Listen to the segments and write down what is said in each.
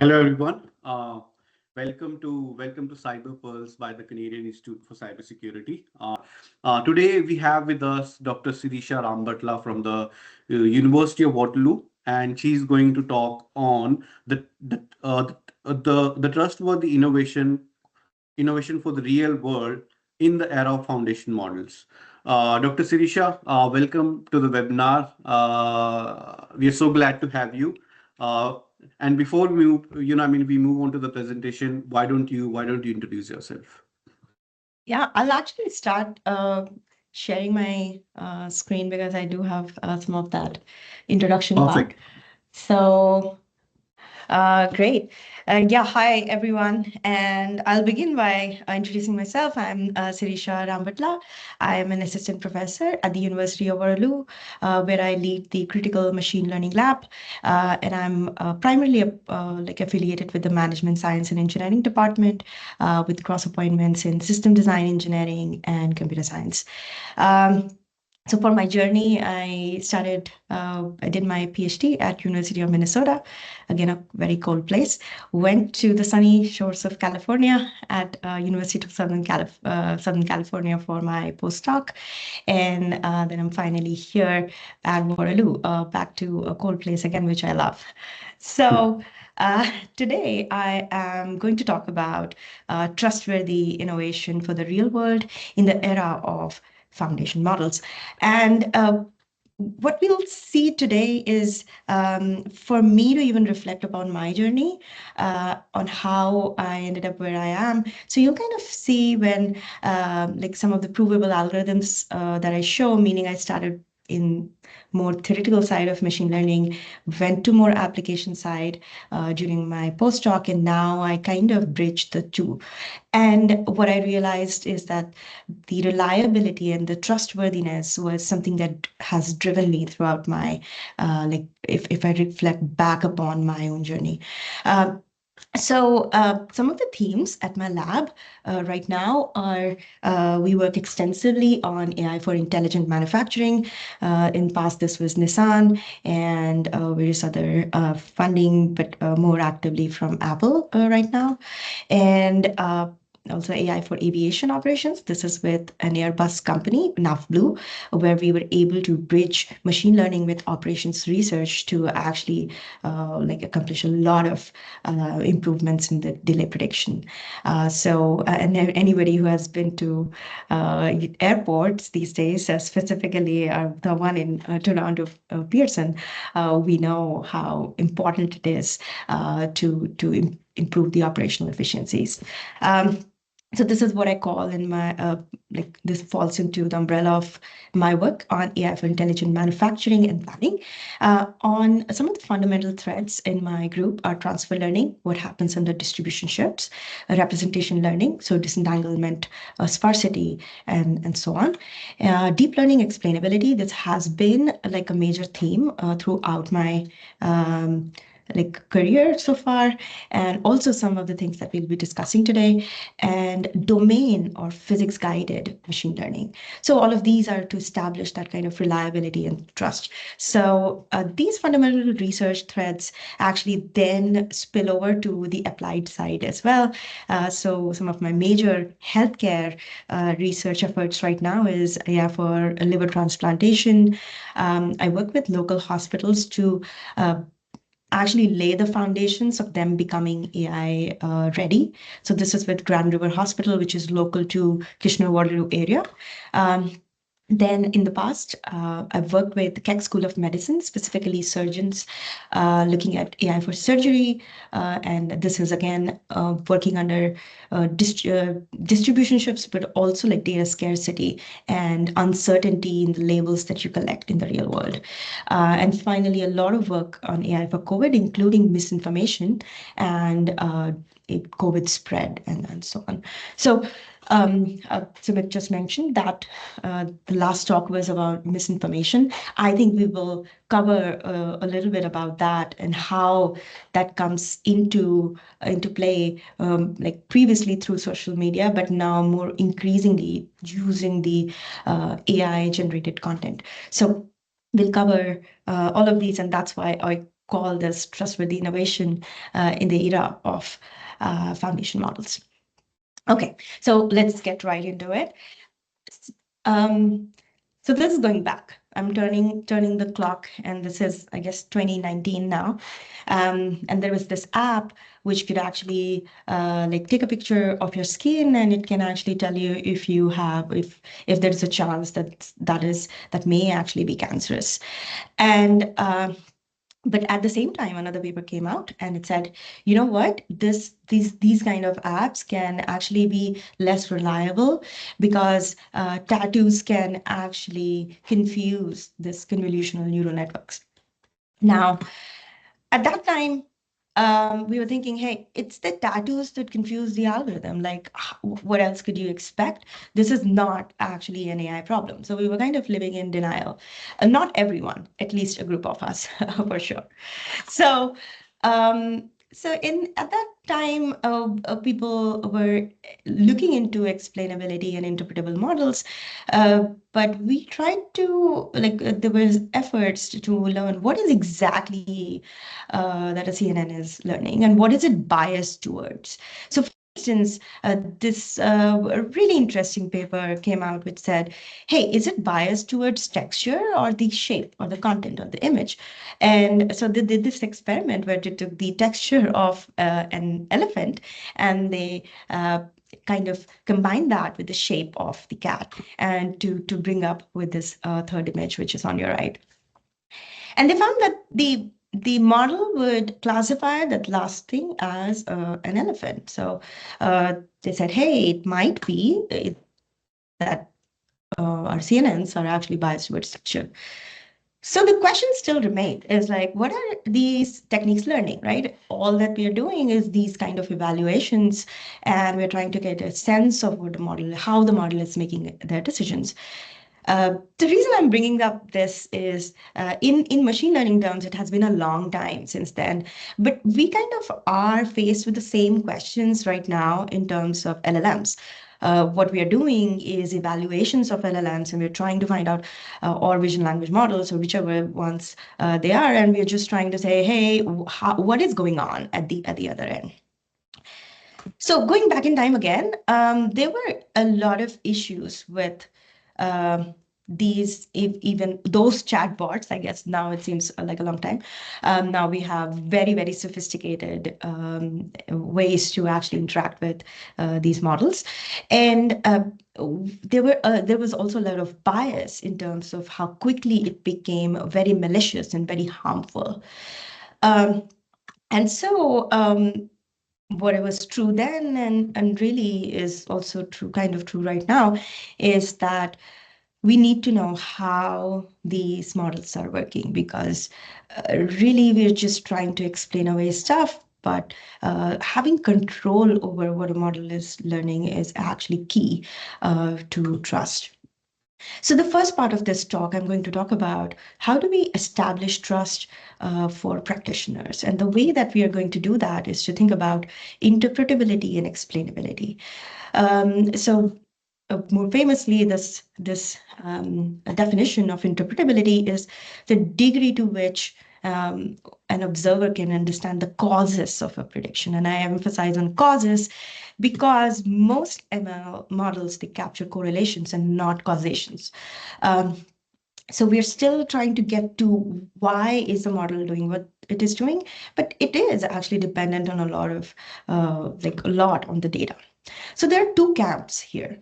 Hello, everyone. Welcome to Cyber Pearls by the Canadian Institute for Cybersecurity. Today we have with us Dr. Sirisha Rambatla from the University of Waterloo, and she's going to talk on the trustworthy innovation for the real world in the era of foundation models. Dr. Sirisha, welcome to the webinar. We are so glad to have you. And before we move on to the presentation, why don't you introduce yourself? Yeah, I'll actually start sharing my screen because I do have some of that introduction part. Perfect. So great. Yeah, hi everyone. And I'll begin by introducing myself. I'm Sirisha Rambatla. I am an assistant professor at the University of Waterloo, where I lead the critical machine learning lab. And I'm primarily affiliated with the management science and engineering department, with cross appointments in system design engineering and computer science. So for my journey, I did my PhD at University of Minnesota, again, a very cold place. Went to the sunny shores of California at University of Southern California for my postdoc. And then I'm finally here at Waterloo, back to a cold place again, which I love. So today I am going to talk about trustworthy innovation for the real world in the era of foundation models. And what we'll see today is for me to even reflect upon my journey on how I ended up where I am. So you'll kind of see when some of the provable algorithms that I show, meaning I started in more theoretical side of machine learning, went to more application side during my postdoc, and now I kind of bridge the two. And what I realized is that the reliability and the trustworthiness was something that has driven me throughout my, if I reflect back upon my own journey. So some of the themes at my lab right now are we work extensively on AI for intelligent manufacturing. In past, this was Nissan and various other funding, but more actively from Apple right now. And also AI for aviation operations. This is with an Airbus company, NavBlue, where we were able to bridge machine learning with operations research to actually accomplish a lot of improvements in the delay prediction. And anybody who has been to airports these days, specifically the one in Toronto, Pearson, we know how important it is to improve the operational efficiencies. So this is what I call in my, this falls into the umbrella of my work on AI for intelligent manufacturing and planning. On some of the fundamental threads in my group are transfer learning, what happens under distribution shifts, representation learning, so disentanglement, sparsity, and so on. Deep learning explainability, this has been like a major theme throughout my career so far, and also some of the things that we'll be discussing today, and domain or physics guided machine learning. So all of these are to establish that kind of reliability and trust. So these fundamental research threads actually then spill over to the applied side as well. So some of my major healthcare research efforts right now is for liver transplantation. I work with local hospitals to actually lay the foundations of them becoming AI ready. So this is with Grand River Hospital, which is local to Kitchener-Waterloo area. Then in the past, I've worked with the Keck School of Medicine, specifically surgeons looking at AI for surgery. And this is, again, working under distribution shifts, but also like data scarcity and uncertainty in the labels that you collect in the real world. And finally, a lot of work on AI for COVID, including misinformation and COVID spread and so on. So Sumit just mentioned that the last talk was about misinformation. I think we will cover a little bit about that and how that comes into play, like previously through social media, but now more increasingly using the AI generated content. So we'll cover all of these, and that's why I call this trustworthy innovation in the era of foundation models. Okay, so let's get right into it. So this is going back. I'm turning the clock, and this is, I guess, 2019 now. And there was this app which could actually like take a picture of your skin, and it can actually tell you if you have if there's a chance that may actually be cancerous. And but at the same time, another paper came out and it said, you know what, these kind of apps can actually be less reliable because tattoos can actually confuse this convolutional neural networks. Now, at that time, we were thinking, hey, it's the tattoos that confuse the algorithm. Like, what else could you expect? This is not actually an AI problem. So we were kind of living in denial. Not everyone, at least a group of us, for sure. So, at that time, people were looking into explainability and interpretable models, but we tried to there was efforts to learn what is exactly that a CNN is learning and what is it biased towards. So, for instance, this really interesting paper came out which said, hey, is it biased towards texture or the shape or the content of the image? And so they did this experiment where they took the texture of an elephant and they kind of combined that with the shape of the cat and to bring up with this third image, which is on your right. And they found that the model would classify that last thing as an elephant. So they said, hey, it might be that our CNNs are actually biased towards texture. So the question still remained is like, what are these techniques learning, right? All that we are doing is these kind of evaluations, and we're trying to get a sense of what the model, how the model is making their decisions. The reason I'm bringing up this is in machine learning terms, it has been a long time since then, but we kind of are faced with the same questions right now in terms of LLMs. What we are doing is evaluations of LLMs, and we're trying to find out, or vision language models, or whichever ones they are, and we're just trying to say, hey, what is going on at the other end? So going back in time again, there were a lot of issues with even those chatbots. I guess now it seems like a long time. Now we have very, very sophisticated ways to actually interact with these models. And there was also a lot of bias in terms of how quickly it became very malicious and very harmful. And so what was true then and really is also true, kind of true right now, is that we need to know how these models are working, because really we're just trying to explain away stuff, but having control over what a model is learning is actually key to trust. So the first part of this talk, I'm going to talk about how do we establish trust for practitioners. And the way that we are going to do that is to think about interpretability and explainability. More famously, this definition of interpretability is the degree to which an observer can understand the causes of a prediction. And I emphasize on causes because most ML models, they capture correlations and not causations. So we're still trying to get to why is the model doing what it is doing, but it is actually dependent on a lot on the data. So there are two camps here.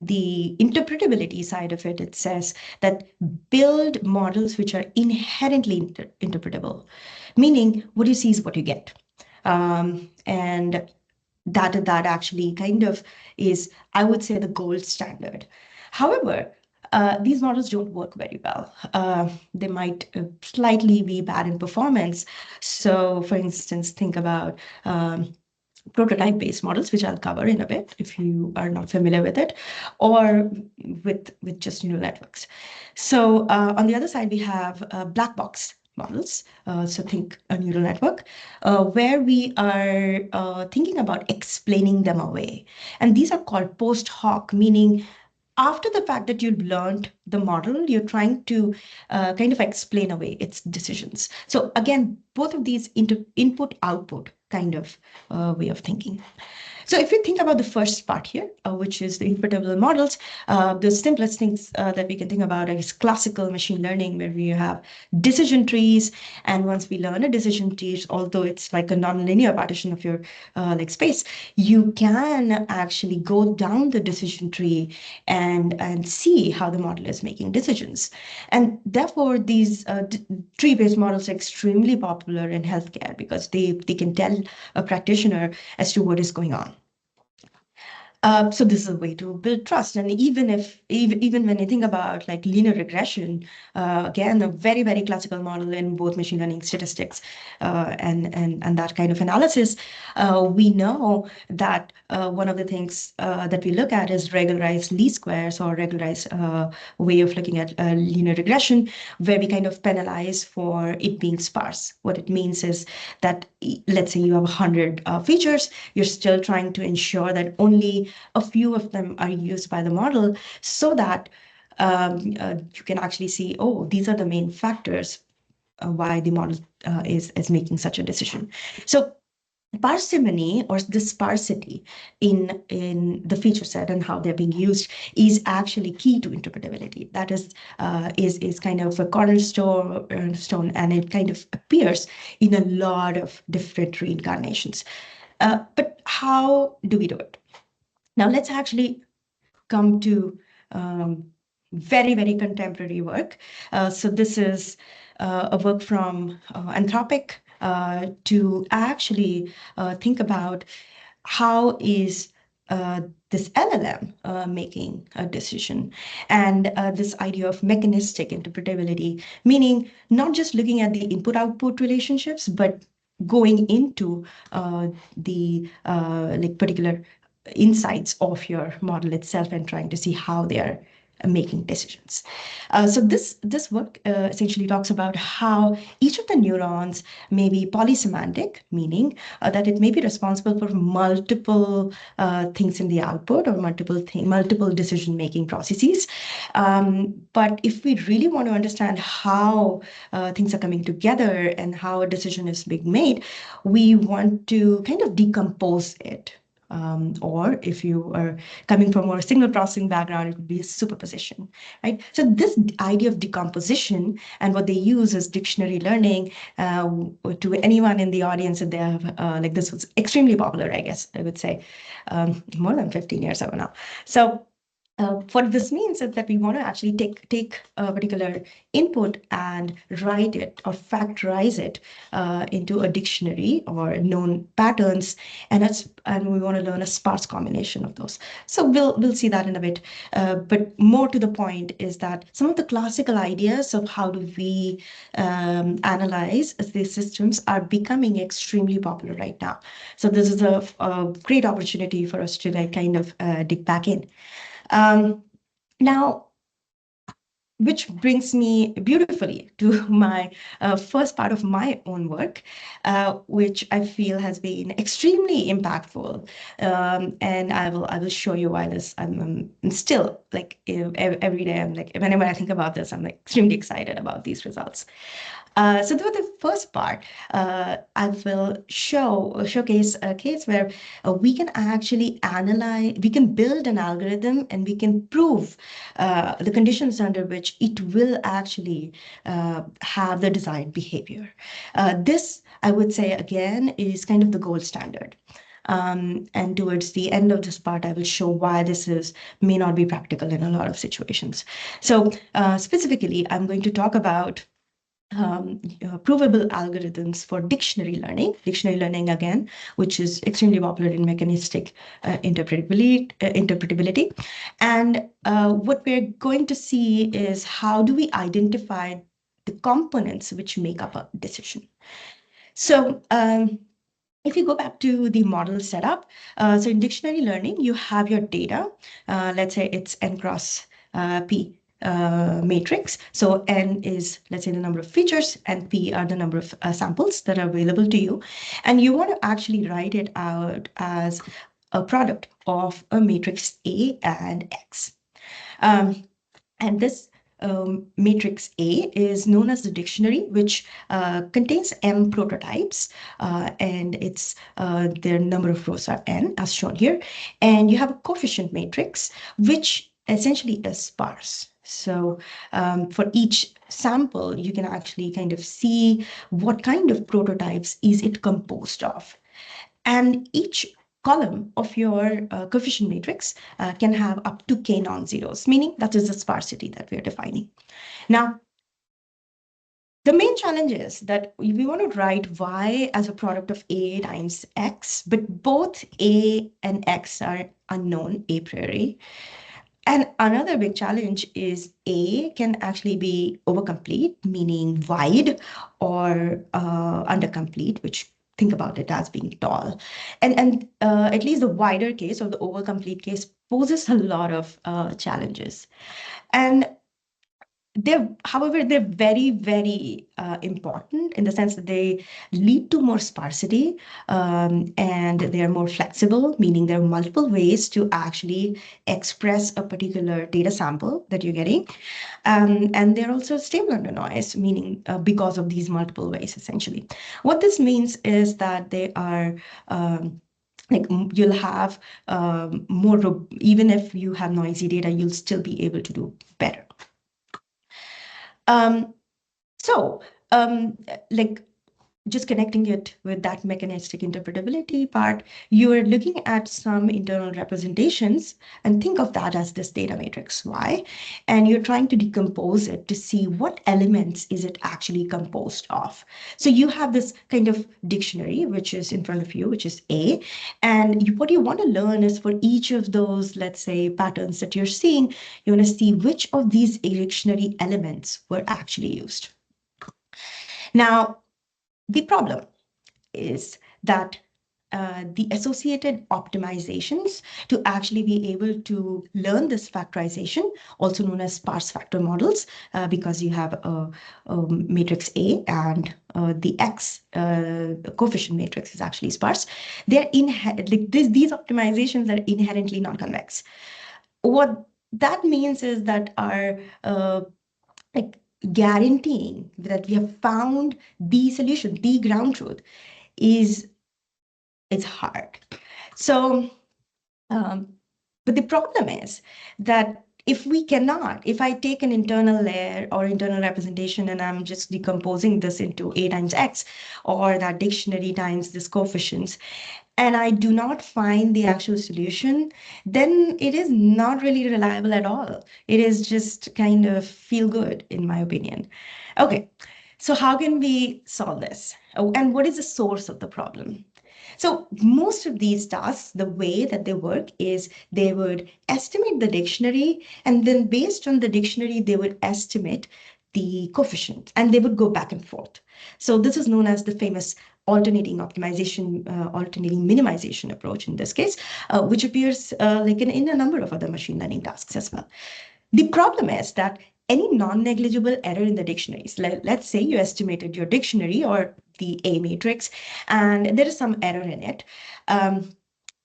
The interpretability side of it, it says that build models which are inherently interpretable, meaning what you see is what you get. And that actually kind of is, I would say, the gold standard. However, these models don't work very well. They might slightly be bad in performance. So, for instance, think about prototype-based models, which I'll cover in a bit if you are not familiar with it, or with just neural networks. So on the other side, we have black box models. So think a neural network, where we are thinking about explaining them away. And these are called post hoc, meaning after the fact that you've learned the model, you're trying to kind of explain away its decisions. So again, both of these input-output kind of way of thinking. So if you think about the first part here, which is the interpretable models, the simplest things that we can think about is classical machine learning, where we have decision trees. And once we learn a decision tree, although it's like a non-linear partition of your like space, you can actually go down the decision tree and see how the model is making decisions. And therefore, these tree-based models are extremely popular in healthcare because they can tell a practitioner as to what is going on. So this is a way to build trust. And even when you think about like linear regression, again, a very, very classical model in both machine learning statistics and that kind of analysis, we know that one of the things that we look at is regularized least squares, or regularized way of looking at linear regression, where we kind of penalize for it being sparse. What it means is that, let's say you have 100 features, you're still trying to ensure that only a few of them are used by the model, so that you can actually see, oh, these are the main factors why the model is making such a decision. So parsimony, or the sparsity in the feature set and how they're being used, is actually key to interpretability. That is kind of a cornerstone, and it kind of appears in a lot of different reincarnations. But how do we do it? Now let's actually come to very, very contemporary work. So this is a work from Anthropic to actually think about how is this LLM making a decision, and this idea of mechanistic interpretability, meaning not just looking at the input-output relationships, but going into the like particular insights of your model itself and trying to see how they are making decisions. So this work essentially talks about how each of the neurons may be polysemantic, meaning that it may be responsible for multiple things in the output, or multiple decision-making processes. But if we really want to understand how things are coming together and how a decision is being made, we want to kind of decompose it. Or if you are coming from a more signal processing background, it would be a superposition, right? So this idea of decomposition, and what they use is dictionary learning. To anyone in the audience, that they have like, this was extremely popular, I guess I would say, more than 15 years ago now. So what this means is that we want to actually take a particular input and write it or factorize it into a dictionary or known patterns, and we want to learn a sparse combination of those. So we'll see that in a bit. But more to the point is that some of the classical ideas of how do we analyze these systems are becoming extremely popular right now. So this is a great opportunity for us to like kind of dig back in. Now, which brings me beautifully to my first part of my own work, which I feel has been extremely impactful. And I will show you why this. I'm still like every day. I'm like, whenever I think about this, I'm like extremely excited about these results. So for the first part, I will showcase a case where we can actually analyze, we can build an algorithm, and we can prove the conditions under which it will actually have the desired behavior. This, I would say, again, is kind of the gold standard. And towards the end of this part, I will show why this may not be practical in a lot of situations. So specifically, I'm going to talk about provable algorithms for dictionary learning again, which is extremely popular in mechanistic interpretability. And what we're going to see is how do we identify the components which make up a decision. So if you go back to the model setup, so in dictionary learning, you have your data. Let's say it's n cross p matrix. So n is, let's say, the number of features, and p are the number of samples that are available to you. And you want to actually write it out as a product of a matrix A and X. And this matrix A is known as the dictionary, which contains M prototypes, and their number of rows are N, as shown here. And you have a coefficient matrix, which essentially is sparse. So for each sample, you can actually kind of see what kind of prototypes is it composed of. And each column of your coefficient matrix can have up to k non-zeros, meaning that is the sparsity that we are defining. Now, the main challenge is that we want to write y as a product of a times x, but both a and x are unknown a priori. And another big challenge is A can actually be overcomplete, meaning wide, or undercomplete, which think about it as being tall. And at least the wider case or the overcomplete case poses a lot of challenges. And however, they're very, very important in the sense that they lead to more sparsity, and they're more flexible, meaning there are multiple ways to actually express a particular data sample that you're getting. And they're also stable under noise, meaning because of these multiple ways, essentially. What this means is that they are like you'll have more, even if you have noisy data, you'll still be able to do better. So, like just connecting it with that mechanistic interpretability part, you are looking at some internal representations and think of that as this data matrix Y, and you're trying to decompose it to see what elements is it actually composed of. So you have this kind of dictionary, which is in front of you, which is A, and what you want to learn is for each of those, let's say, patterns that you're seeing, you want to see which of these dictionary elements were actually used. Now, the problem is that the associated optimizations to actually be able to learn this factorization, also known as sparse factor models, because you have a matrix A and the X coefficient matrix is actually sparse. They're like these optimizations are inherently non-convex. What that means is that our like guaranteeing that we have found the solution, the ground truth, is hard. So, but the problem is that if I take an internal layer or internal representation and I'm just decomposing this into A times X or that dictionary times this coefficients, and I do not find the actual solution, then it is not really reliable at all. It is just kind of feel good, in my opinion. Okay, so how can we solve this? Oh, and what is the source of the problem? So most of these tasks, the way that they work is they would estimate the dictionary, and then based on the dictionary, they would estimate the coefficient, and they would go back and forth. So this is known as the famous alternating optimization, alternating minimization approach in this case, which appears like in a number of other machine learning tasks as well. The problem is that any non-negligible error in the dictionaries, let's say you estimated your dictionary or the A matrix, and there is some error in it,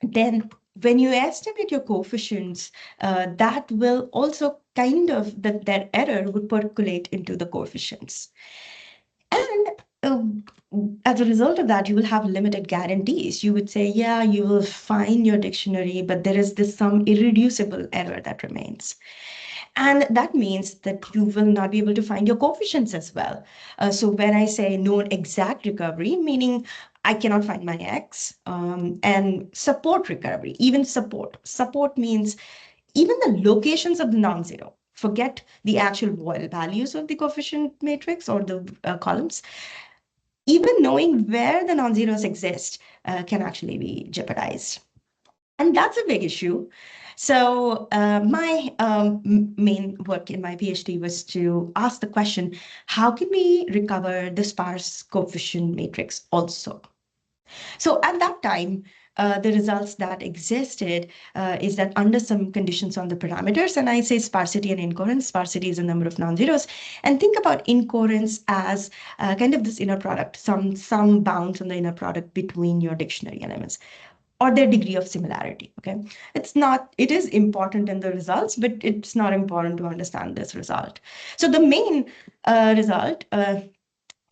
then when you estimate your coefficients, that will also kind of, that error would percolate into the coefficients. And as a result of that, you will have limited guarantees. You would say, yeah, you will find your dictionary, but there is this some irreducible error that remains. And that means that you will not be able to find your coefficients as well. So when I say no exact recovery, meaning I cannot find my X, and support recovery, even support. Support means even the locations of the non-zero. Forget the actual values of the coefficient matrix or the columns. Even knowing where the non-zeros exist can actually be jeopardized. And that's a big issue. So my main work in my PhD was to ask the question, how can we recover the sparse coefficient matrix also? So at that time, the results that existed is that under some conditions on the parameters, and I say sparsity and incoherence, sparsity is the number of non-zeros, and think about incoherence as kind of this inner product, some bounds on the inner product between your dictionary elements. or their degree of similarity. Okay, it is important in the results, but it's not important to understand this result. So the main result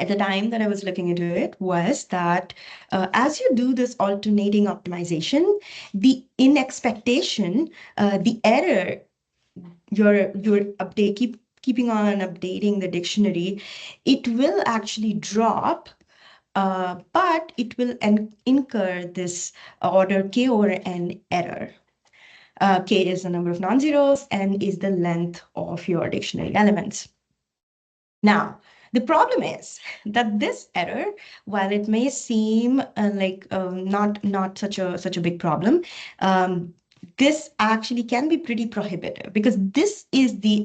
at the time that I was looking into it was that as you do this alternating optimization, in expectation, the error, your keeping on updating the dictionary, it will actually drop, but it will incur this order K over N error. K is the number of non-zeros, N is the length of your dictionary elements. Now, the problem is that this error, while it may seem not such a big problem, this actually can be pretty prohibitive, because this is the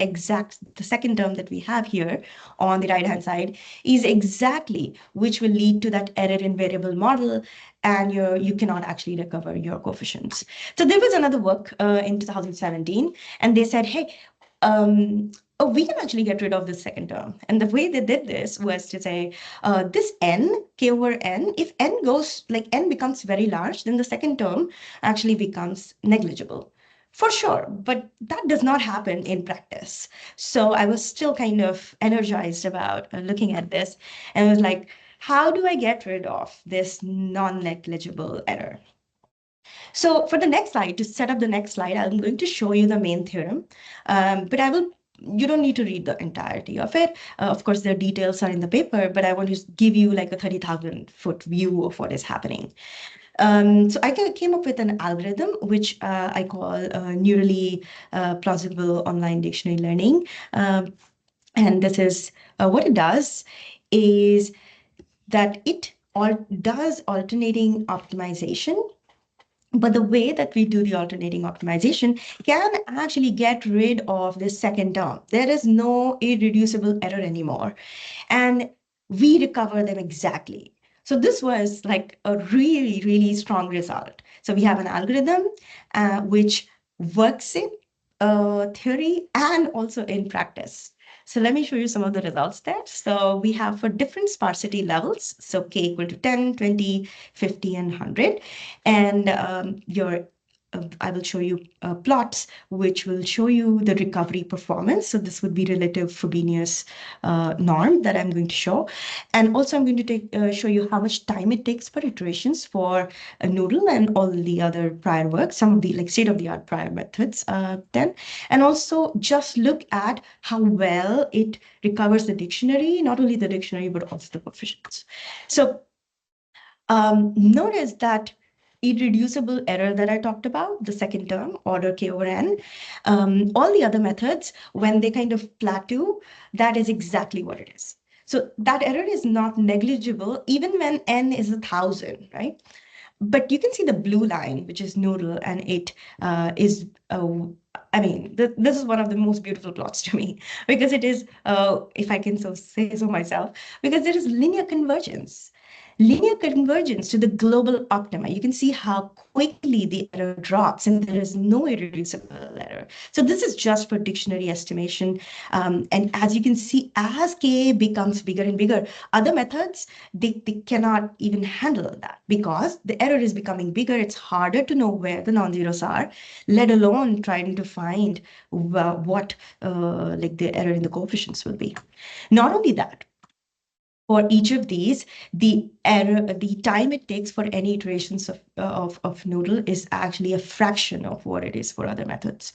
second term that we have here on the right hand side is exactly which will lead to that error in variable model, and you cannot actually recover your coefficients. So there was another work in 2017, and they said, hey, we can actually get rid of this second term. And the way they did this was to say, this n, K over n, if n becomes very large, then the second term actually becomes negligible. For sure, but that does not happen in practice. So I was still kind of energized about looking at this, and was like, how do I get rid of this non-negligible error? So for the next slide, to set up the next slide, I'm going to show you the main theorem, but you don't need to read the entirety of it. Of course, the details are in the paper, but I want to give you like a 30,000-foot view of what is happening. So I came up with an algorithm, which I call neurally plausible online dictionary learning. And this is what it does is that it does alternating optimization. But the way that we do the alternating optimization can actually get rid of this second term. There is no irreducible error anymore, and we recover them exactly. So this was like a really, really strong result. So we have an algorithm which works in theory and also in practice. So let me show you some of the results there. So we have for different sparsity levels, so K equal to 10, 20, 50, and 100. And I will show you plots which will show you the recovery performance. So this would be relative Frobenius norm that I'm going to show. And also I'm going to show you how much time it takes for iterations for a Noodle and all the other prior work, some of the like state-of-the-art prior methods then. And also just look at how well it recovers the dictionary, not only the dictionary, but also the coefficients. So notice that irreducible error that I talked about, the second term, order K over N, all the other methods, when they kind of plateau, that is exactly what it is. So that error is not negligible, even when N is 1,000, right? But you can see the blue line, which is Noodle, and it is, I mean, this is one of the most beautiful plots to me, because it is, if I can say so myself, because there is linear convergence. Linear convergence to the global optima. You can see how quickly the error drops, and there is no irreducible error. So this is just for dictionary estimation. And as you can see, as K becomes bigger and bigger, other methods, they cannot even handle that, because the error is becoming bigger. It's harder to know where the non-zeros are, let alone trying to find what like the error in the coefficients will be. Not only that, for each of these, the time it takes for any iterations of Noodle is actually a fraction of what it is for other methods.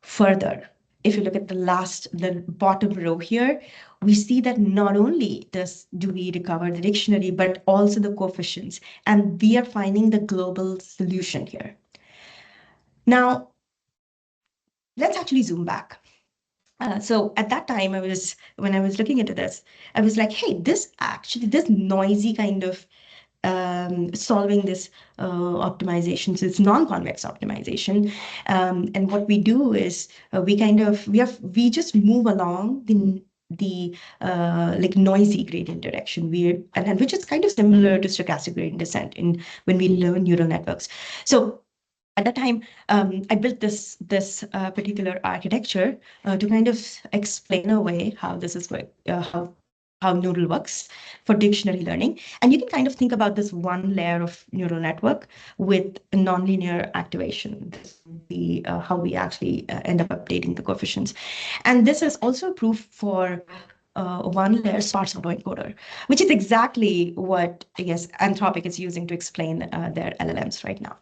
Further, if you look at the bottom row here, we see that not only do we recover the dictionary, but also the coefficients, and we are finding the global solution here. Now, let's actually zoom back. So at that time, when I was looking into this, I was like, hey, this noisy kind of solving this optimization. So it's non-convex optimization. And what we do is we just move along the like noisy gradient direction, and which is kind of similar to stochastic gradient descent when we learn neural networks. So at that time, I built this particular architecture to kind of explain away how this is how how Noodle works for dictionary learning. And you can kind of think about this one layer of neural network with nonlinear activation. This would be how we actually end up updating the coefficients. And this is also proof for one layer sparse autoencoder, which is exactly what I guess Anthropic is using to explain their LLMs right now.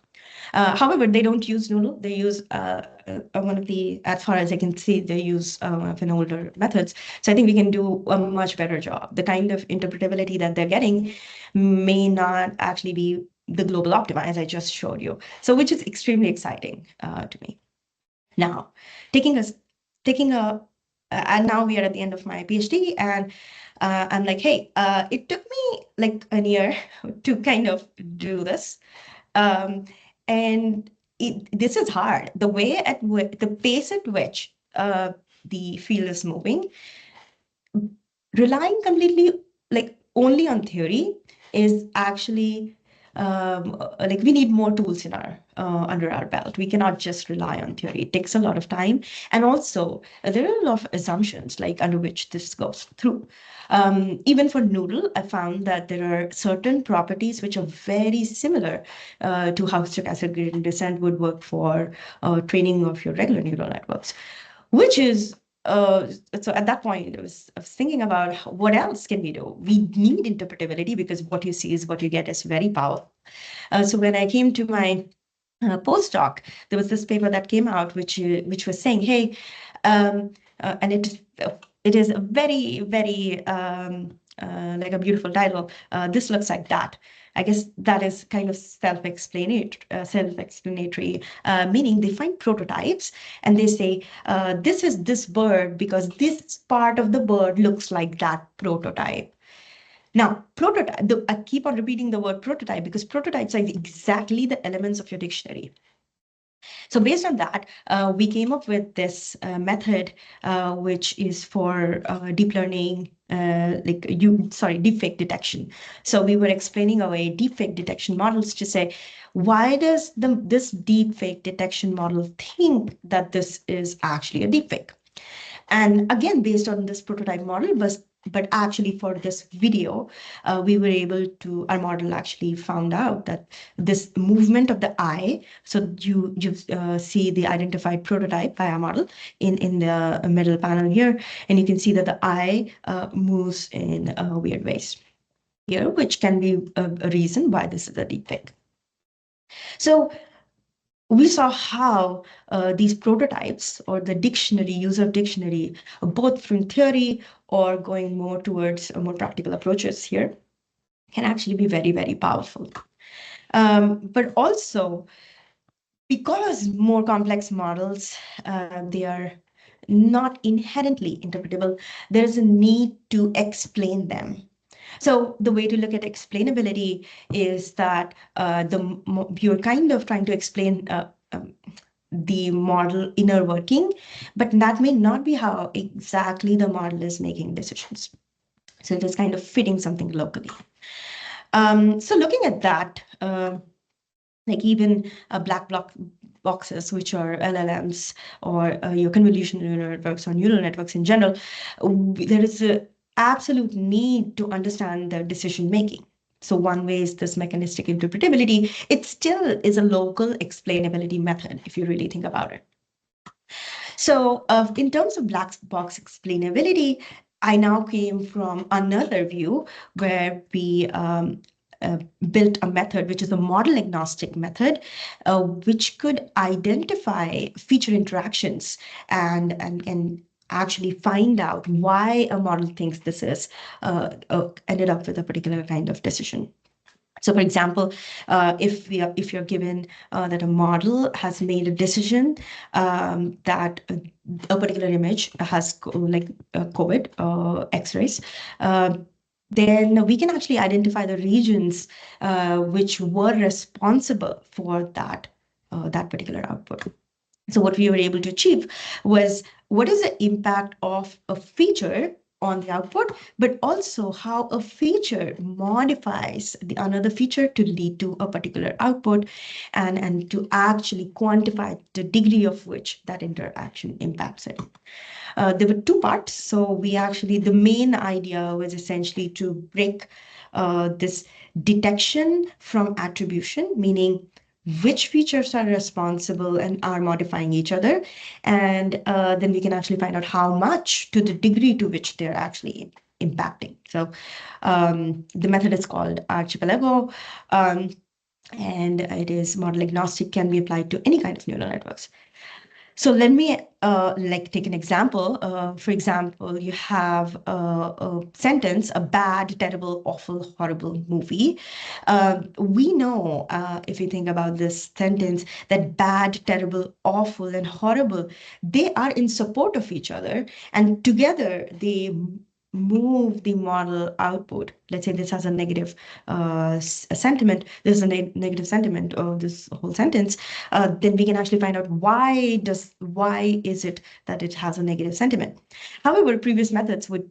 However, they don't use Noodle. They use one of the, as far as I can see, they use one of an older methods. So I think we can do a much better job. The kind of interpretability that they're getting may not actually be the global optima, as I just showed you. So which is extremely exciting to me. Now, taking a, and now we are at the end of my PhD, and I'm like, hey, it took me like a year to kind of do this. And this is hard. The way at which, the pace at which the field is moving, relying completely like only on theory is actually like we need more tools in our under our belt. We cannot just rely on theory. It takes a lot of time, and also there are a lot of assumptions like under which this goes through. Even for Noodle, I found that there are certain properties which are very similar to how stochastic gradient descent would work for training of your regular neural networks, which is so at that point, I was thinking about what else can we do? We need interpretability because what you see is what you get is very powerful. So when I came to my postdoc, there was this paper that came out which was saying, hey, and it is a very, very like a beautiful title. This looks like that. I guess that is kind of self-explanatory, meaning they find prototypes and they say, this is this bird because this part of the bird looks like that prototype. Now, prototype, I keep on repeating the word prototype because prototypes are exactly the elements of your dictionary. So based on that, we came up with this method, which is for deep learning, deepfake detection. So we were explaining away deepfake detection models to say, why does this deepfake detection model think that this is actually a deepfake? And again, based on this prototype model, but actually for this video, we were able to, our model actually found out that this movement of the eye, so you see the identified prototype by our model in the middle panel here, and you can see that the eye moves in weird ways here, which can be a reason why this is a deepfake. So we saw how these prototypes or the dictionary, user dictionary, both from theory or going more towards more practical approaches here, can actually be very, very powerful. But also, because more complex models, they are not inherently interpretable, there's a need to explain them. So the way to look at explainability is that you're kind of trying to explain the model inner working, but that may not be how exactly the model is making decisions. So it is kind of fitting something locally. So looking at that, like even black boxes, which are LLMs or your convolutional neural networks or neural networks in general, there is an absolute need to understand the decision making. So one way is this mechanistic interpretability. It still is a local explainability method, if you really think about it. So in terms of black box explainability, I now came from another view where we built a method, which is a model agnostic method, which could identify feature interactions and actually find out why a model thinks this is ended up with a particular kind of decision. So, for example, if you're given that a model has made a decision that a particular image has COVID X-rays, then we can actually identify the regions which were responsible for that particular output. So what we were able to achieve was what is the impact of a feature on the output, but also how a feature modifies another feature to lead to a particular output, and to actually quantify the degree of which that interaction impacts it. There were two parts. So the main idea was essentially to break this detection from attribution, meaning which features are responsible and are modifying each other. And then we can actually find out how much, to the degree to which they're actually impacting. So the method is called Archipelago. And it is model agnostic, can be applied to any kind of neural networks. So let me take an example. For example, you have a sentence, a bad, terrible, awful, horrible movie. We know, if you think about this sentence, that bad, terrible, awful, and horrible, they are in support of each other, and together they move the model output. Let's say this has a negative sentiment. This is a negative sentiment of this whole sentence. Then we can actually find out why is it that it has a negative sentiment. However, previous methods would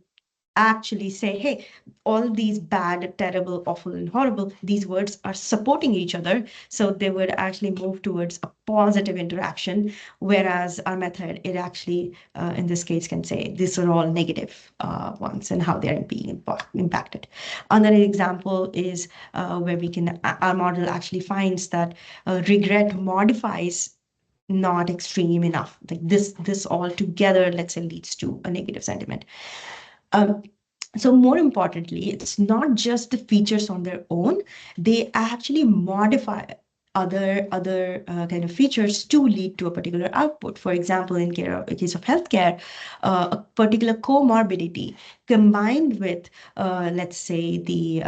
actually say, hey, all these bad, terrible, awful, and horrible, these words are supporting each other. So they would actually move towards a positive interaction, whereas our method, it actually, in this case, can say these are all negative ones and how they're being impacted. Another example is where our model actually finds that regret modifies not extreme enough. Like this all together, let's say, leads to a negative sentiment. So more importantly, it's not just the features on their own, they actually modify other kind of features to lead to a particular output. For example, in case of healthcare, a particular comorbidity combined with, let's say, the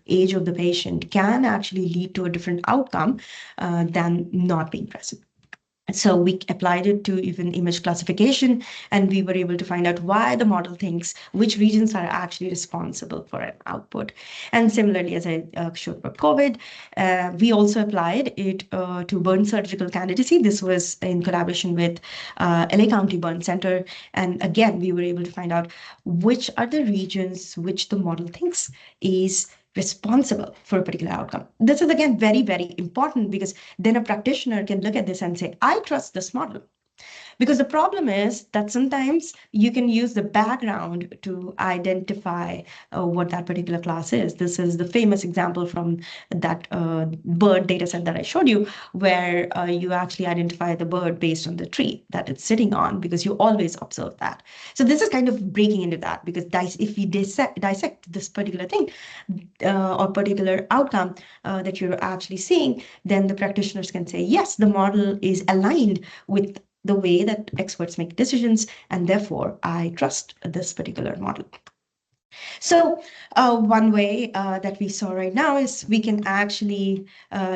age of the patient can actually lead to a different outcome than not being present. So we applied it to even image classification, and we were able to find out why the model thinks which regions are actually responsible for an output. And similarly, as I showed for COVID, we also applied it to burn surgical candidacy. This was in collaboration with LA County Burn Center. And again, we were able to find out which are the regions which the model thinks is responsible for a particular outcome. This is, again, very, very important, because then a practitioner can look at this and say, I trust this model. Because the problem is that sometimes you can use the background to identify what that particular class is. This is the famous example from that bird data set that I showed you, where you actually identify the bird based on the tree that it's sitting on, because you always observe that. So this is kind of breaking into that, because if we dissect this particular thing or particular outcome that you're actually seeing, then the practitioners can say, yes, the model is aligned with the way that experts make decisions, and therefore I trust this particular model. So one way that we saw right now is we can actually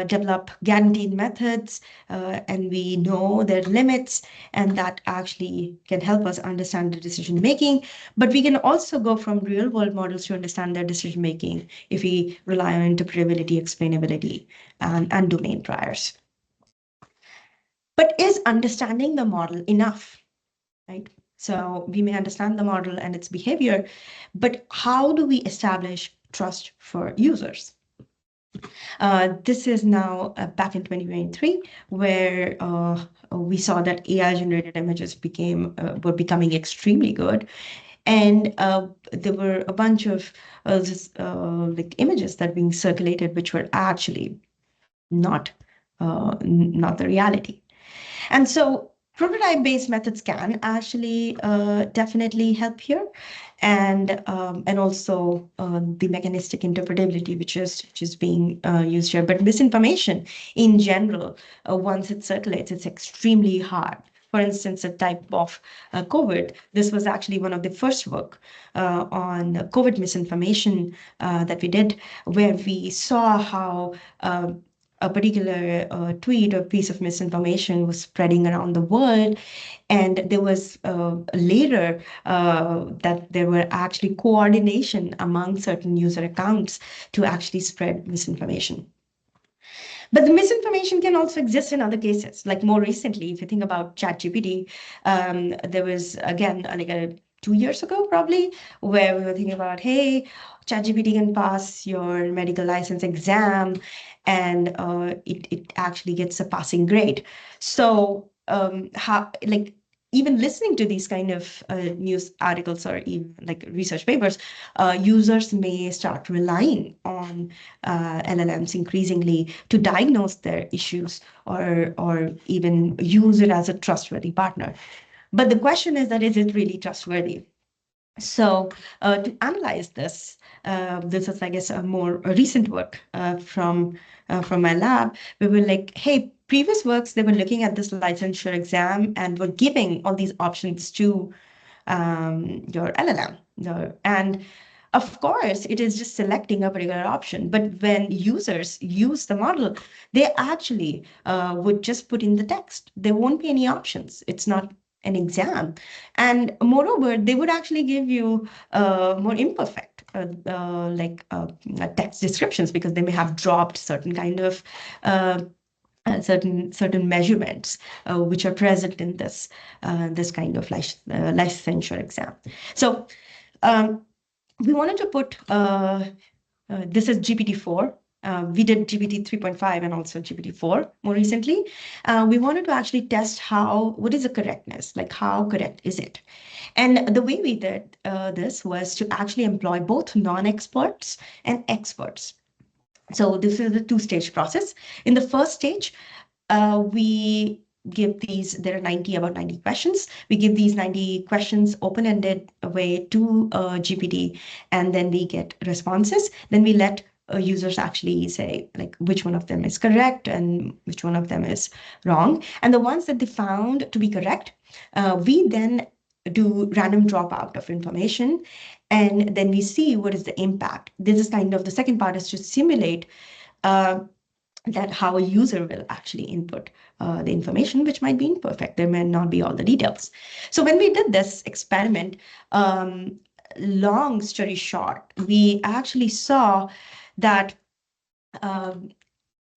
develop guaranteed methods, and we know their limits, and that actually can help us understand the decision making. But we can also go from real world models to understand their decision making if we rely on interpretability, explainability, and domain priors. But is understanding the model enough, right? So we may understand the model and its behavior, but how do we establish trust for users? This is now back in 2023, where we saw that AI-generated images were becoming extremely good. And there were a bunch of images that were being circulated, which were actually not the reality. And so prototype-based methods can actually definitely help here, and also the mechanistic interpretability, which is being used here. But misinformation in general, once it circulates, it's extremely hard. For instance, a type of COVID. This was actually one of the first work on COVID misinformation that we did, where we saw how a particular tweet or piece of misinformation was spreading around the world. And there was later that there were actually coordination among certain user accounts to actually spread misinformation. But the misinformation can also exist in other cases. Like more recently, if you think about ChatGPT, there was, again, like a 2 years ago, probably, where we were thinking about, hey, ChatGPT can pass your medical license exam, and it actually gets a passing grade. So how like even listening to these kind of news articles or even like research papers, users may start relying on LLMs increasingly to diagnose their issues or even use it as a trustworthy partner. But the question is that is it really trustworthy? So to analyze this, this is, I guess, a recent work from my lab. We were like, hey, previous works, they were looking at this licensure exam and were giving all these options to your LLM. And of course, it is just selecting a particular option. But when users use the model, they actually would just put in the text. There won't be any options. It's not an exam. And moreover, they would actually give you more imperfect text descriptions because they may have dropped certain kind of certain measurements which are present in this kind of licensure exam. So we wanted to put this is GPT-4. We did GPT 3.5 and also GPT-4 more recently. We wanted to actually test what is the correctness, like how correct is it? And the way we did this was to actually employ both non-experts and experts. So this is a two-stage process. In the first stage, we give there are about 90 questions. We give these 90 questions open-ended way to GPT, and then we get responses. Then we let users actually say like which one of them is correct and which one of them is wrong. And the ones that they found to be correct, we then do random dropout of information, and then we see what is the impact. This is kind of the second part, is to simulate that how a user will actually input the information, which might be imperfect. There may not be all the details. So when we did this experiment, long story short, we actually saw that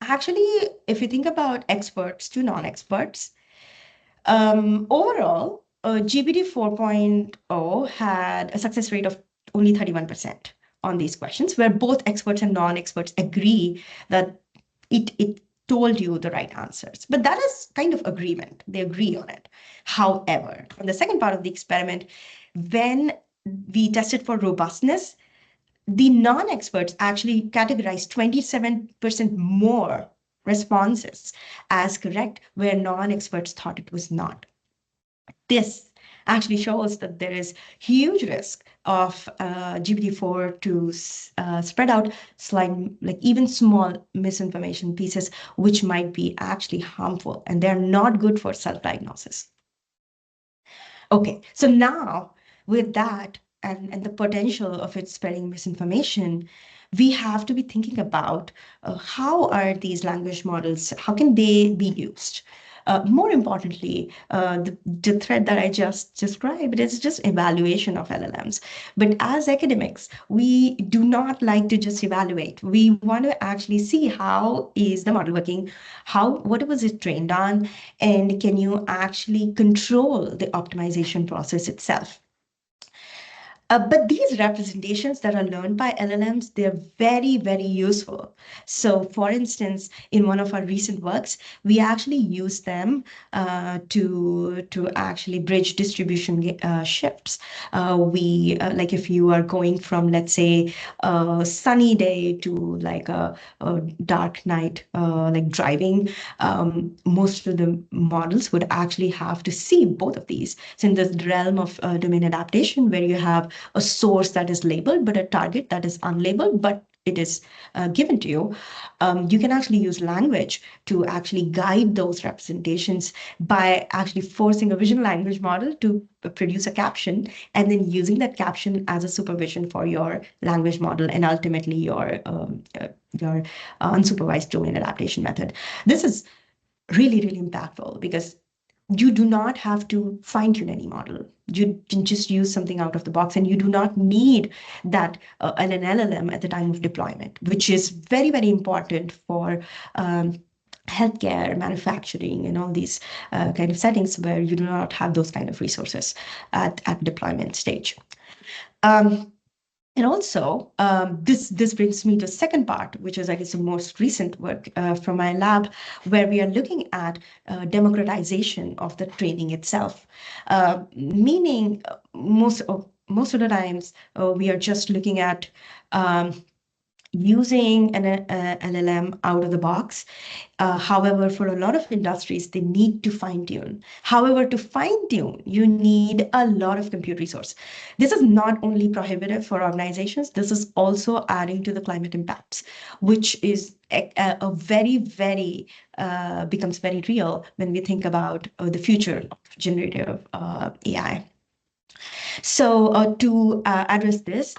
actually, if you think about experts to non-experts, overall, GPT 4.0 had a success rate of only 31% on these questions, where both experts and non-experts agree that it told you the right answers. But that is kind of agreement. They agree on it. However, on the second part of the experiment, when we tested for robustness, the non-experts actually categorized 27% more responses as correct, where non-experts thought it was not. This actually shows that there is huge risk of GPT-4 to spread out like even small misinformation pieces, which might be actually harmful, and they're not good for self-diagnosis. Okay, so now with that and the potential of it spreading misinformation, we have to be thinking about how are these language models, how can they be used? More importantly, the thread that I just described is just evaluation of LLMs. But as academics, we do not like to just evaluate. We want to actually see how is the model working, what was it trained on, and can you actually control the optimization process itself? But these representations that are learned by LLMs, they're very, very useful. So for instance, in one of our recent works, we actually use them to actually bridge distribution shifts. Like if you are going from, let's say, a sunny day to like a dark night, like driving, most of the models would actually have to see both of these. So in the realm of domain adaptation, where you have a source that is labeled, but a target that is unlabeled, but it is given to you, you can actually use language to actually guide those representations by actually forcing a vision language model to produce a caption, and then using that caption as a supervision for your language model and ultimately your unsupervised domain adaptation method. This is really, really impactful because you do not have to fine-tune any model. You can just use something out of the box, and you do not need that an LLM at the time of deployment, which is very, very important for healthcare, manufacturing, and all these kind of settings where you do not have those kind of resources at deployment stage. And also, this brings me to the second part, which is, I guess, the most recent work from my lab, where we are looking at democratization of the training itself. Meaning, most of the times, we are just looking at using an LLM out of the box. However, for a lot of industries, they need to fine tune. However, to fine tune, you need a lot of compute resource. This is not only prohibitive for organizations, this is also adding to the climate impacts, which is a very, very becomes very real when we think about the future of generative AI. So to address this,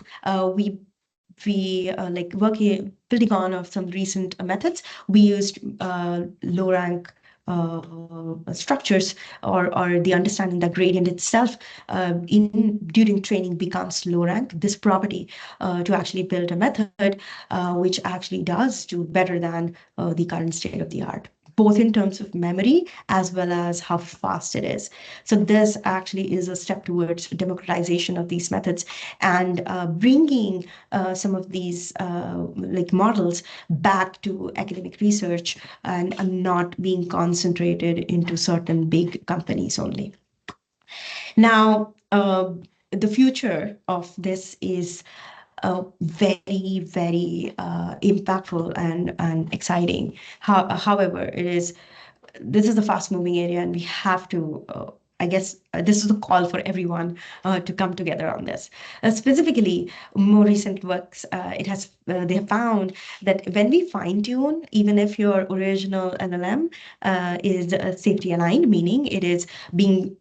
we like building on of some recent methods. We used low rank structures, or the understanding that gradient itself in during training becomes low rank. This property to actually build a method which actually does do better than the current state of the art, both in terms of memory as well as how fast it is. So this actually is a step towards democratization of these methods and bringing some of these like models back to academic research and not being concentrated into certain big companies only. Now, the future of this is very, very impactful and exciting. However, this is a fast-moving area, and we have to, I guess, this is a call for everyone to come together on this. Specifically, more recent works, they have found that when we fine-tune, even if your original LLM is safety aligned, meaning it is being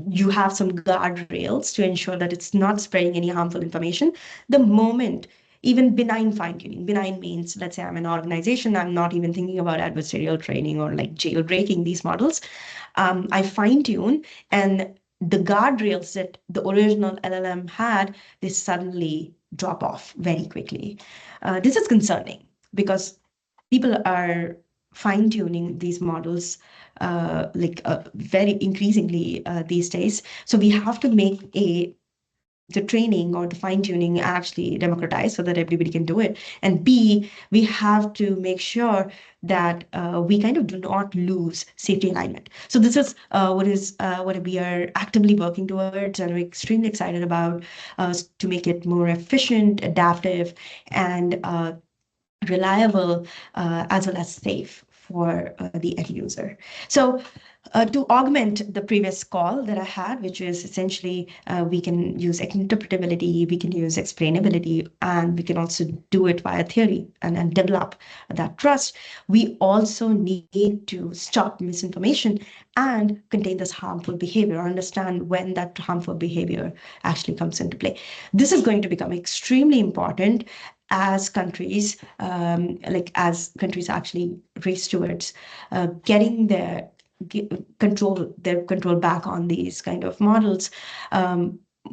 you have some guardrails to ensure that it's not spreading any harmful information. The moment, even benign fine-tuning, benign means, let's say I'm an organization, I'm not even thinking about adversarial training or like jailbreaking these models. I fine-tune, and the guardrails that the original LLM had, they suddenly drop off very quickly. This is concerning because people are fine-tuning these models very increasingly these days. So we have to make the training or the fine-tuning actually democratized so that everybody can do it. And B, we have to make sure that we kind of do not lose safety alignment. So this is what we are actively working towards, and we're extremely excited about to make it more efficient, adaptive, and reliable as well as safe for the end user. So to augment the previous call that I had, which is essentially we can use interpretability, we can use explainability, and we can also do it via theory and develop that trust. We also need to stop misinformation and contain this harmful behavior, understand when that harmful behavior actually comes into play. This is going to become extremely important as countries actually race towards getting their control back on these kind of models.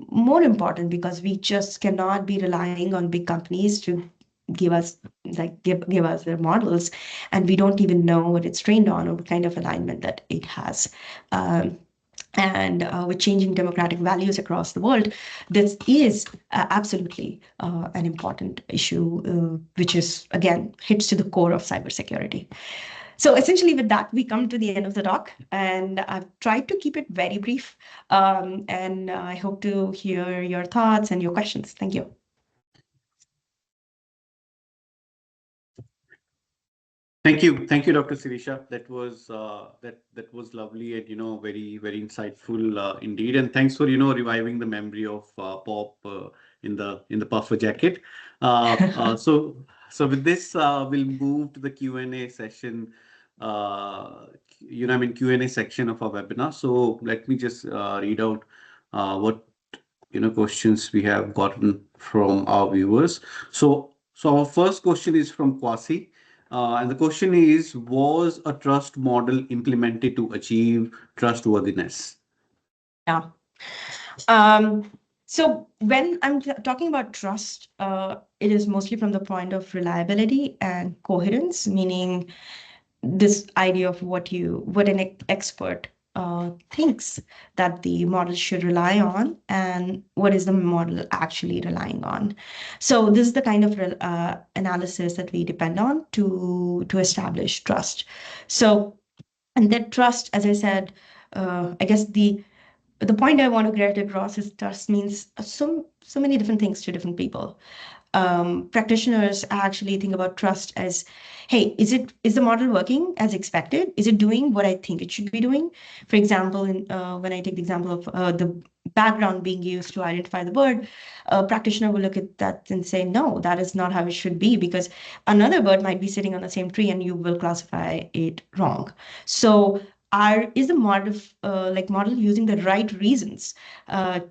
More important because we just cannot be relying on big companies to give us their models, and we don't even know what it's trained on or what kind of alignment that it has. And with changing democratic values across the world, this is absolutely an important issue, which is, again, hits to the core of cybersecurity. So essentially, with that, we come to the end of the talk, and I've tried to keep it very brief, and I hope to hear your thoughts and your questions. Thank you. Thank you, Dr. Sirisha. That was that was lovely and very very insightful indeed. And thanks for reviving the memory of Pop in the puffer jacket. So with this, we'll move to the Q&A session. Q&A section of our webinar. So let me just read out what questions we have gotten from our viewers. So our first question is from Kwasi. And the question is, was a trust model implemented to achieve trustworthiness? Yeah. So when I'm talking about trust, it is mostly from the point of reliability and coherence, meaning this idea of what an expert thinks that the model should rely on and what is the model actually relying on. So this is the kind of analysis that we depend on to establish trust. So, and that trust, as I said, I guess the point I want to get across is trust means so many different things to different people. Practitioners actually think about trust as, hey, is the model working as expected? Is it doing what I think it should be doing? For example, when I take the example of the background being used to identify the bird, a practitioner will look at that and say, no, that is not how it should be, because another bird might be sitting on the same tree and you will classify it wrong. So is the model using the right reasons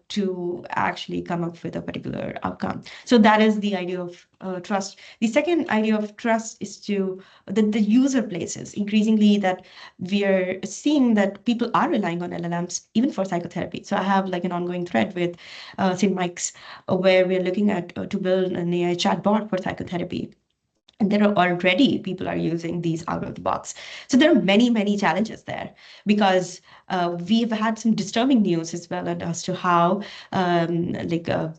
to actually come up with a particular outcome? So that is the idea of trust. The second idea of trust is the user places. Increasingly, that we are seeing that people are relying on LLMs even for psychotherapy. So I have like an ongoing thread with St. Mike's where we're looking at to build an AI chatbot for psychotherapy. And there are already people are using these out of the box. So there are many, many challenges there because we've had some disturbing news as well as to how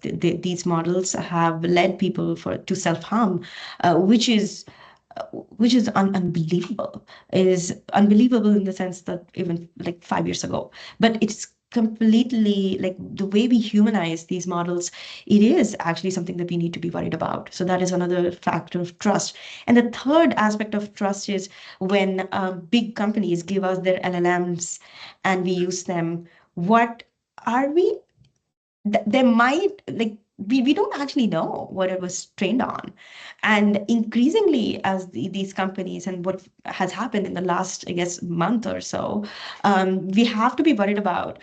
these models have led people to self-harm, which is unbelievable. It is unbelievable in the sense that even like 5 years ago, but it's completely like the way we humanize these models, it is actually something that we need to be worried about. So that is another factor of trust. And the third aspect of trust is when big companies give us their LLMs and we use them, what are we they might like we don't actually know what it was trained on. And increasingly, as these companies and what has happened in the last, I guess, month or so, we have to be worried about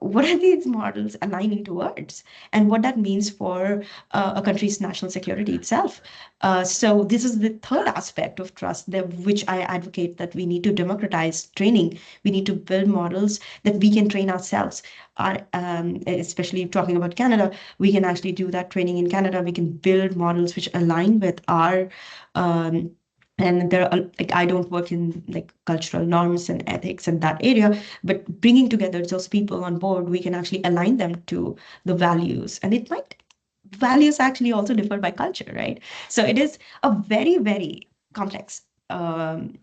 what are these models aligning towards and what that means for a country's national security itself. So this is the third aspect of trust, which I advocate that we need to democratize training. We need to build models that we can train ourselves. Especially talking about Canada, we can actually do that training in Canada. We can build models which align with our and there are like I don't work in like cultural norms and ethics in that area, but bringing together those people on board, we can actually align them to the values, and it might values actually also differ by culture, right? So it is a very, very complex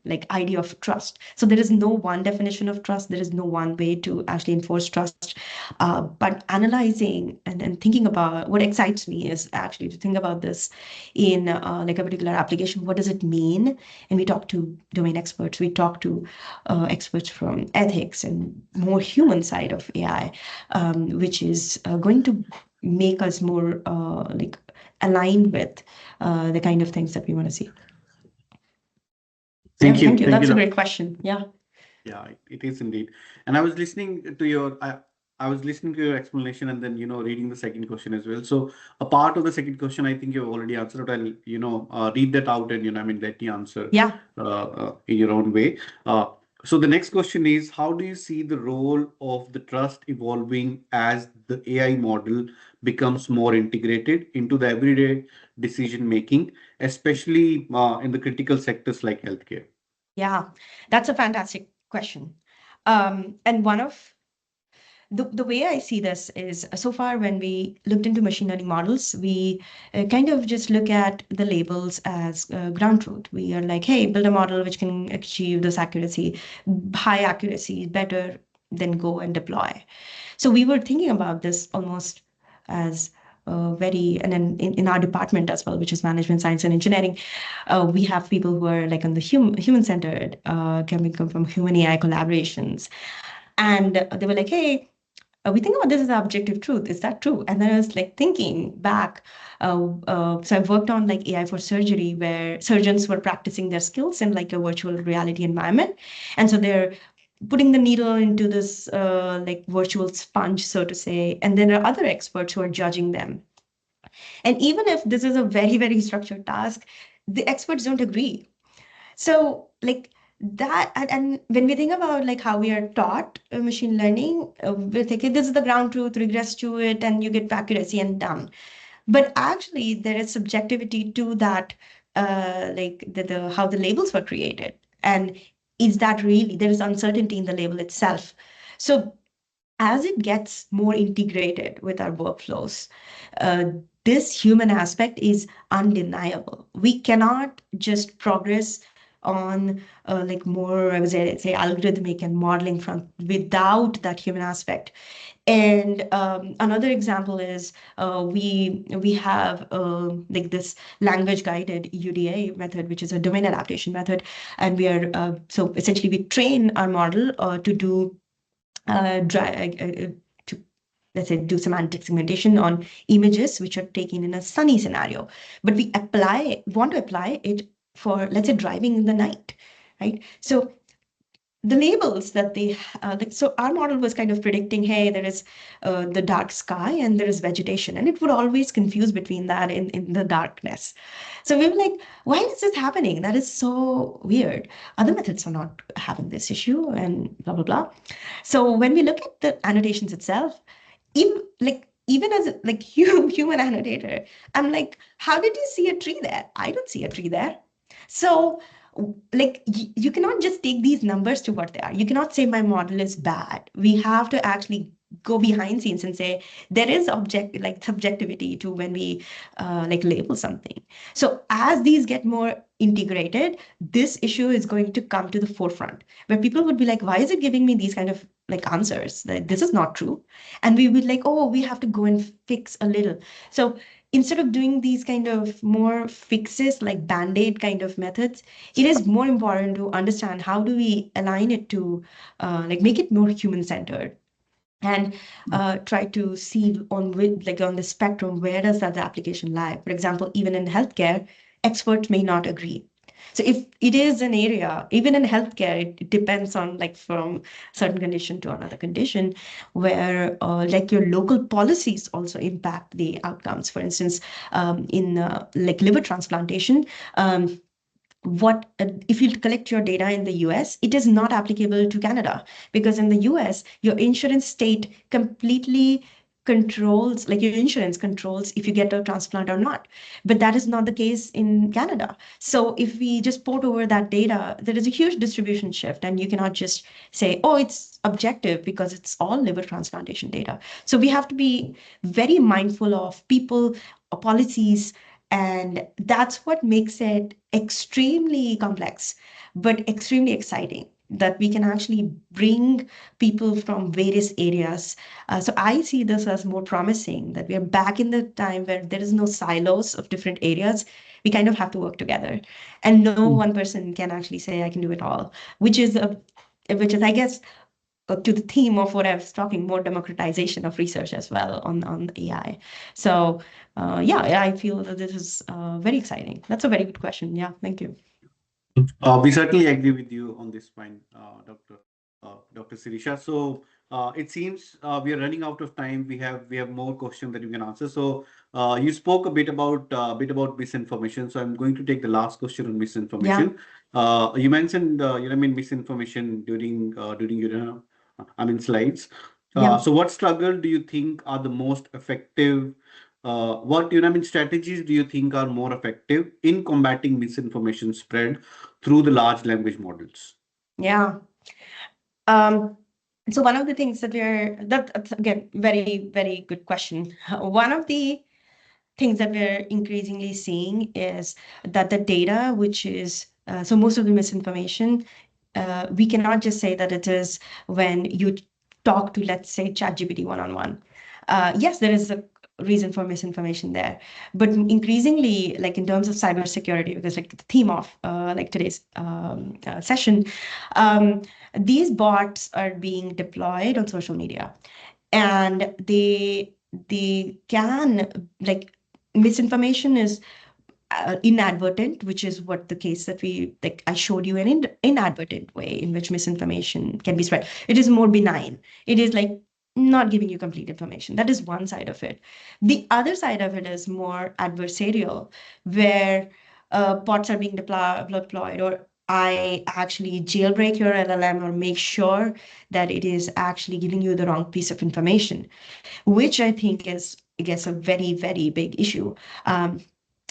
like idea of trust. So there is no one definition of trust. There is no one way to actually enforce trust. But analyzing and thinking about what excites me is actually to think about this in like a particular application. What does it mean? And we talk to domain experts. We talk to experts from ethics and more human side of AI, which is going to make us more like aligned with the kind of things that we want to see. Thank you. Thank you. That's a Doc. great question. Yeah. Yeah, it is indeed. And I was listening to I was listening to your explanation and then, reading the second question as well. So a part of the second question, I think you've already answered, but I'll, read that out and, let you answer Yeah. in your own way. So the next question is, how do you see the role of the trust evolving as the AI model becomes more integrated into the everyday decision making, especially in the critical sectors like healthcare? Yeah, that's a fantastic question. And one of the way I see this is so far when we looked into machine learning models, we kind of just look at the labels as ground truth. We are like, hey, build a model which can achieve this accuracy, high accuracy, better than go and deploy. So we were thinking about this almost as and then in our department as well, which is management science and engineering, we have people who are like on the human-centered, coming from human AI collaborations. And they were like, hey, we think about this as objective truth. Is that true? And then I was like thinking back. So I've worked on like AI for surgery, where surgeons were practicing their skills in like a virtual reality environment, and so they're putting the needle into this like virtual sponge, so to say. And then there are other experts who are judging them. And even if this is a very, very structured task, the experts don't agree. So like that, and when we think about like how we are taught machine learning, we're thinking this is the ground truth, regress to it, and you get accuracy and done. But actually, there is subjectivity to that, like the how the labels were created. And is that really, there is uncertainty in the label itself. So as it gets more integrated with our workflows, uh, this human aspect is undeniable. We cannot just progress on like more, I would say, algorithmic and modeling front without that human aspect. And another example is we have like this language guided UDA method, which is a domain adaptation method, and we are so essentially we train our model to do to, let's say, do semantic segmentation on images which are taken in a sunny scenario, but we want to apply it for, let's say, driving in the night, right? So the labels that they so our model was kind of predicting, hey, there is the dark sky and there is vegetation, and it would always confuse between that in the darkness. So we were like, why is this happening? That is so weird. Other methods are not having this issue, and blah blah blah. So when we look at the annotations itself, even as a like human annotator, I'm like, how did you see a tree there? I don't see a tree there. So like you cannot just take these numbers to what they are. You cannot say my model is bad. We have to actually go behind scenes and say there is subjectivity to when we like label something. So as these get more integrated, this issue is going to come to the forefront, where people would be like, why is it giving me these kind of like answers? Like, this is not true. And we would like, oh, we have to go and fix a little. So instead of doing these kind of more fixes like band-aid kind of methods, it is more important to understand how do we align it to like make it more human-centered, and try to see on the spectrum, where does that application lie. For example, even in healthcare, experts may not agree. So if it is an area, even in healthcare, it depends on like from certain condition to another condition, where like your local policies also impact the outcomes. For instance, in like liver transplantation, what if you collect your data in the US, it is not applicable to Canada, because in the US, your insurance state completely controls, like your insurance controls if you get a transplant or not. But that is not the case in Canada. So if we just port over that data, there is a huge distribution shift, and you cannot just say, oh, it's objective because it's all liver transplantation data. So we have to be very mindful of people, policies, and that's what makes it extremely complex, but extremely exciting, that we can actually bring people from various areas. So I see this as more promising, that we are back in the time where there is no silos of different areas. We kind of have to work together, and no one person can actually say, I can do it all, which is, I guess, to the theme of what I was talking, more democratization of research as well on AI. So yeah, I feel that this is very exciting. That's a very good question. Yeah, thank you. We certainly agree with you on this point, Dr. Sirisha. So it seems we are running out of time. We have more questions that you can answer. So you spoke a bit about misinformation. So I'm going to take the last question on Yeah. misinformation. You mentioned misinformation during your slides. Yeah. So what struggle do you think are the most effective? What strategies do you think are more effective in combating misinformation spread through the large language models? Yeah. Um, so one of the things that's again, very, very good question. One of the things that we're increasingly seeing is that the data, which is so most of the misinformation, we cannot just say that it is when you talk to, let's say, ChatGPT one-on-one. Yes, there is a reason for misinformation there, but increasingly, like in terms of cybersecurity, because like the theme of like today's session, um, these bots are being deployed on social media, and they can like misinformation is inadvertent, which is what the case that we like I showed you, an inadvertent way in which misinformation can be spread. It is more benign. It is like not giving you complete information. That is one side of it. The other side of it is more adversarial, where bots are being deployed, or I actually jailbreak your LLM or make sure that it is actually giving you the wrong piece of information, which I think is, I guess, a very, very big issue.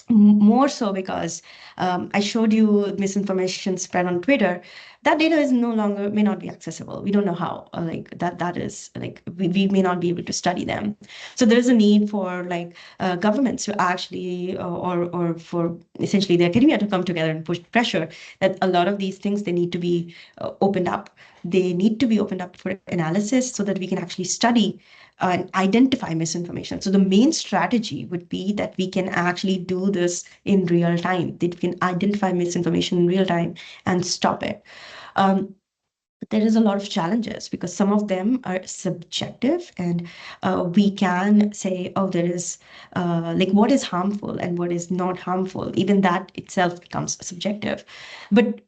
more so because I showed you misinformation spread on Twitter. That data is no longer may not be accessible. We don't know how. Like that is like we may not be able to study them. So there is a need for like governments to actually or for essentially the academia to come together and push pressure that a lot of these things they need to be opened up. They need to be opened up for analysis so that we can actually study and identify misinformation. So the main strategy would be that we can actually do this in real time, that we can identify misinformation in real time and stop it. But there is a lot of challenges because some of them are subjective, and we can say, oh, there is like what is harmful and what is not harmful. Even that itself becomes subjective. But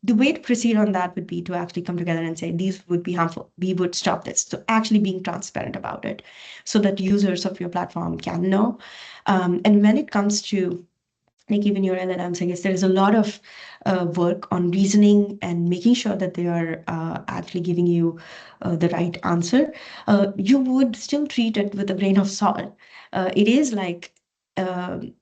the way to proceed on that would be to actually come together and say these would be harmful. We would stop this. So actually being transparent about it so that users of your platform can know. And when it comes to like even your LLMs, I guess there is a lot of work on reasoning and making sure that they are actually giving you the right answer. You would still treat it with a grain of salt. It is like we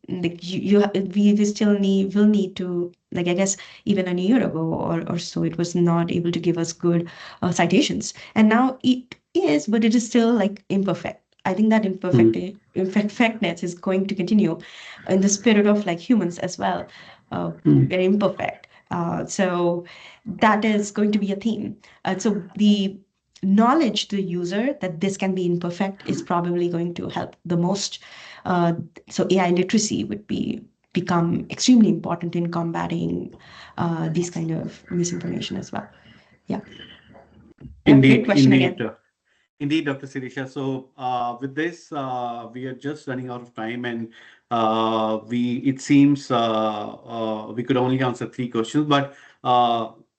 still will need to, like I guess even a year ago or so it was not able to give us good citations, and now it is, but it is still like imperfect. I think that imperfectness is going to continue in the spirit of like humans as well. Very imperfect. So that is going to be a theme. So the knowledge to the user that this can be imperfect is probably going to help the most. So AI literacy would become extremely important in combating these kind of misinformation as well. Yeah. Great Indeed, question indeed. again. Indeed, Dr. Sirisha. So, with this, we are just running out of time, and we it seems we could only answer three questions. But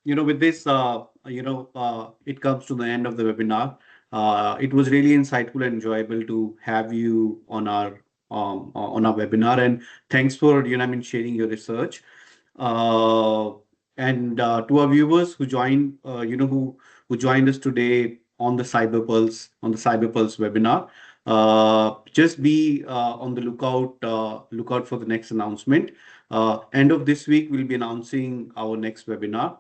with this, it comes to the end of the webinar. It was really insightful and enjoyable to have you on our webinar, and thanks for sharing your research. Uh, and to our viewers who joined, who joined us today on the Cyber Pulse webinar. Just be on the lookout for the next announcement. End of this week, we'll be announcing our next webinar.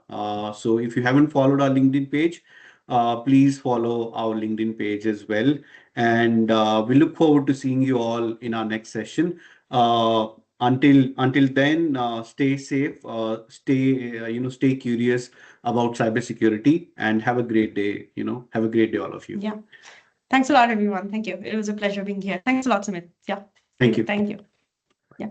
So if you haven't followed our LinkedIn page, please follow our LinkedIn page as well. And we look forward to seeing you all in our next session. Until then, stay safe, stay curious about cybersecurity, and have a great day. Have a great day, all of you. Yeah. Thanks a lot, everyone. Thank you. It was a pleasure being here. Thanks a lot, Sumit. Yeah. Thank you. Thank you. Yeah.